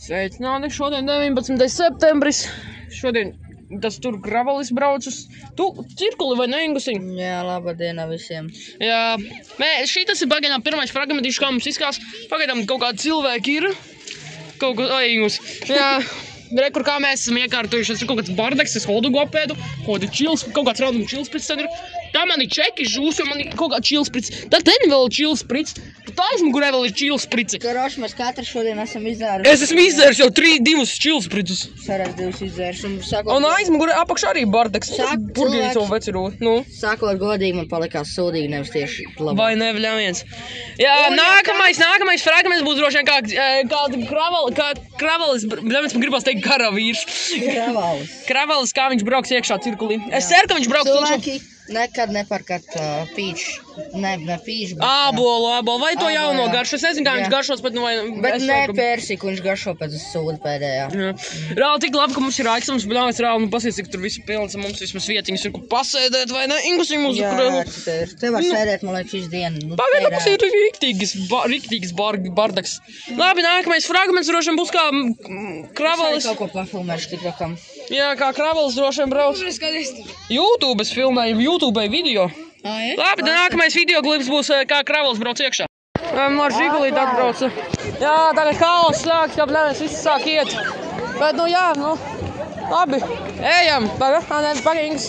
Sveicināti, šodien 19. septembris. Šodien tas tur Gravalis brauc uz cirkuli vai ne, Ingusiņ? Jā, labadiena visiem. Jā, šitas ir pagaidām pirmais fragmentīšs, kā mums izskās. Pagaidām kaut kādi cilvēki ir. Kaut kā, Ingus. Jā, rekur kā mēs esam iekārtojuši, tas ir kaut kāds bardeks, es hodu gopēdu, kaut kāds rāduma čilsprits tad ir. Tā man ir čeki žūs, jo man ir kaut kā čilsprits. Tā ten vēl čilsprits. Tā aizmugurē vēl ir čilsprici. Karoši, mēs katru šodien esam izdzēruši. Es esmu izdzēris jau 2 čilspricus. Saraz 2 izdzēruši. Un aizmugurē apakšā arī bardeks. Burgīns un veciro. Sākot godīgi, man palikās sūdīgi, nevis tieši labāk. Vai neviļamies. Jā, nākamais fragments būs droši vien kā Kravalis, man gribās teikt karavīrs. Kravalis, kā viņš brauks iekšā cirkulī. Es ceru, ka viņš brauks cilvēki nekad neparkat pīču, ne pīču. Ābolu, vai to jauno garšu. Es nezinu, kā viņš garšos, bet Bet ne persiku, viņš garšo pēc sūda pēdējā. Reāli tik labi, ka mums ir aiksams, bet nav es reāli, pasies, cik tur visi pilns, mums vismaz vietiņas ir, kur pasēdēt, vai ne? Ingusiņ mūsu Jā, te var sēdēt, man liekas, visu dienu. Pagaidām mums ir riktīgs bardaks. Labi, nākamais fragments droši vien būs kā Kravalis. Kaut ko pafilmēšu tik rakam. Jā, kā Kravalis droši vien brauc. YouTube es filmēju, YouTube video. Labi, nākamais video klips būs, kā Kravalis brauc iekšā. Ar žigulīti atbrauca. Jā, tagad haos sāks, kā bļāmies, visi sāk iet. Bet, jā, labi, ejam. Pagaidīgs.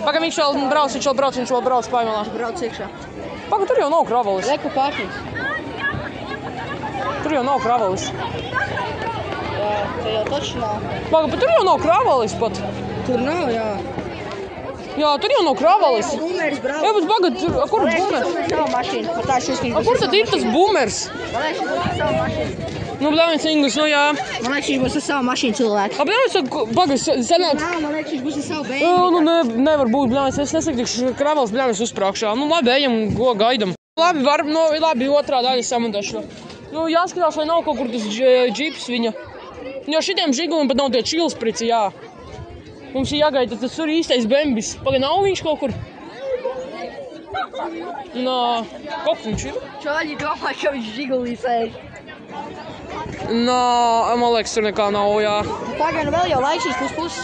Pagaid, viņš vēl brauc paimalā. Brauc iekšā. Pagaid, tur jau nav Kravalis. Reku pārkins. Tur jau nav Kravalis. Jā, te jau taču nav. Pagaid, bet tur jau nav Kravalis pat. Tur nav, jā. Jā, tur jau nav Kravalis. Bumers brauc. Jā, bet pagaid, kur ir bumers? Savu mašīnu, pat tā šis viņš. Kur tad ir tas bumers? Man liekas, viņš būs ar savu mašīnu. Bļāmies, Ingus, jā. Man liekas, viņš būs ar savu mašīnu cilvēku. Bļāmies, pagaid, senāk. Man liekas, viņš būs ar savu bēni. Nevar būt, bļāmies, es nesaku, ka Kravalis bļāmies uzprākšā. Labi, ejam, gaidam. Labi, otrā daļa samontašu. Jāskatās, vai nav kaut kur tas džips viņa. Jo šitiem žiguliem pat nav tie čilsprici, jā. Mums ir jāgaida, tas tur īstais bembis. Pagaid, nav viņš kaut kur? Kaut viņš ir? Čāļi domā, ka viņš žigulī sēž. Man liekas, tur nekā nav, jā. Pagaid, vēl jau laikšīs pus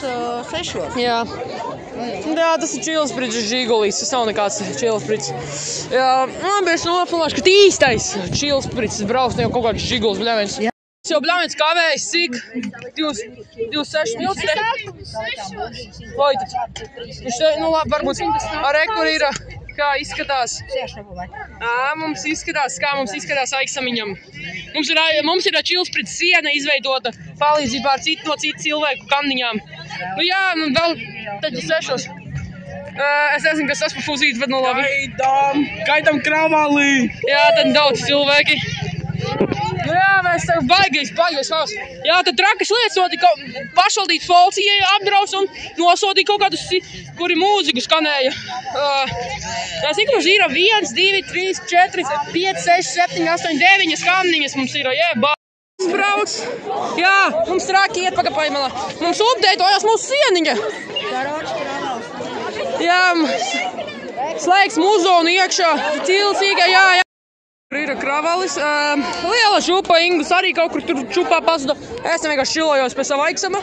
6. Jā. Jā, tas ir čilspricis žigulīs, tas nav nekāds čilspricis. Jā, labi, es nofilmēšu, ka īstais čilspricis brauc, ne jau kaut kāds žiguls, bļāviens. Es jau bļāviens kavējas, cik? 26 minūtes te? Viņš te, labi, varbūt ar rekur ir, kā izskatās. Mums izskatās aiksamiņam. Mums ir čilspricis siena izveidota palīdzībā ar citu cilvēku kandiņām. Jā, vēl tad 6. Es nezinu, kas tas pa fuzīti, bet labi. Gaidām Kravali! Jā, tad daudz cilvēki. Jā, mēs tev baigais haus. Jā, tad trakas lietas notika, pašvaldības policija apdraus un nosodīja kaut kādus, kuri mūziku skanēja. Cik mums ir 1, 2, 3, 4, 5, 6, 7, 8, 9 skandiņas mums ir, brauc. Jā, mums traki iet pagapaimalā. Mums updētojās mūsu sieniņa. Jā, slēgs muzonu iekšā, cilsīga, jā. Tur ir Kravalis. Liela šupa, Ingus arī kaut kur tur šupā pazuda. Es vienkārši čilojos pēc savu aiksama.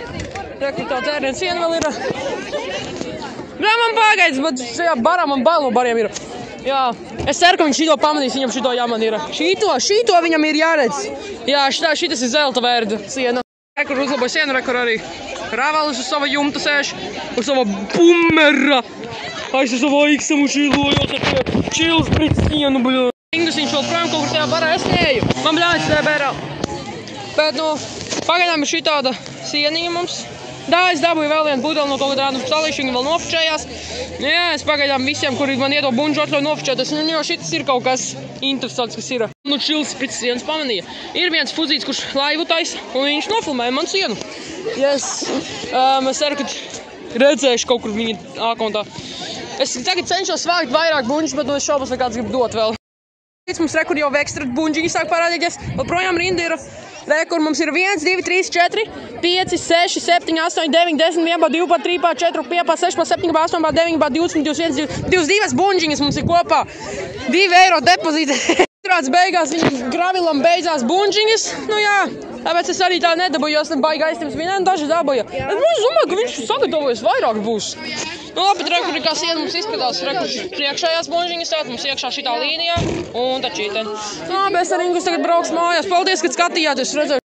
Rekur tā tērniena siena vēl ir. Jā, man pagaids, bet šajā barā man bail no bariem ir. Jā, es ceru, ka viņš šito pamanīs, viņam šito jāman ir. Šito viņam ir jāredz. Jā, šitas ir zelta vērda siena. Rekur uzlaboja sienu, rekur arī Kravalis uz sava jumta sēž, uz sava bumera. Es uz savu aiksamu čilojos ar tie čilspric sienu, bļā. Ingusiņš vēl projām kaut kur tajā barā es neeju. Man bļāvis tajā bērā. Bet, pagaidām ir šī tāda sieniņa mums. Es dabūju vēl vienu pudeli no kaut kādā salīšu, viņi vēl nofučējās. Jā, es pagaidām visiem, kuri man iedo bunžu atļauj nofučēties, jo šitas ir kaut kas interesants, kas ir. Čilspricis sienas pamanīja. Ir viens fuzīts, kurš laivu taisa, un viņš nofilmēja man sienu. Es ceru, ka redzēšu kaut kur viņa akontā. Es tagad cenšos svākt vairāk bunžus, bet es šaubos, vai kāds grib dot vēl. Mums rekur jau ekstrat bunģiņi sāk parādīties, vēl projām rinda ir. Rekur mums ir 1, 2, 3, 4, 5, 6, 7, 8, 9, 10, 11, 12, 13, 4, 5, 6, 7, 8, 9, 20, 21, 22 bunģiņas mums ir kopā. 2 eiro depozīte. Beigās viņam Gravilam beidzās bunģiņas. Jā. Tāpēc es arī tā nedabūju, jo es baigi aiztiems vienam daži dabūju. Es domāju, ka viņš sagatavojas vairāk būs. Nu labi, bet rekur, kā siena mums izskatās, rekur priekšējās buļžiņas tāt, mums iekšā šitā līnijā un tačīten. Nu labi, es ar Ingus tagad brauks mājās. Paldies, kad skatījāties, redzēju.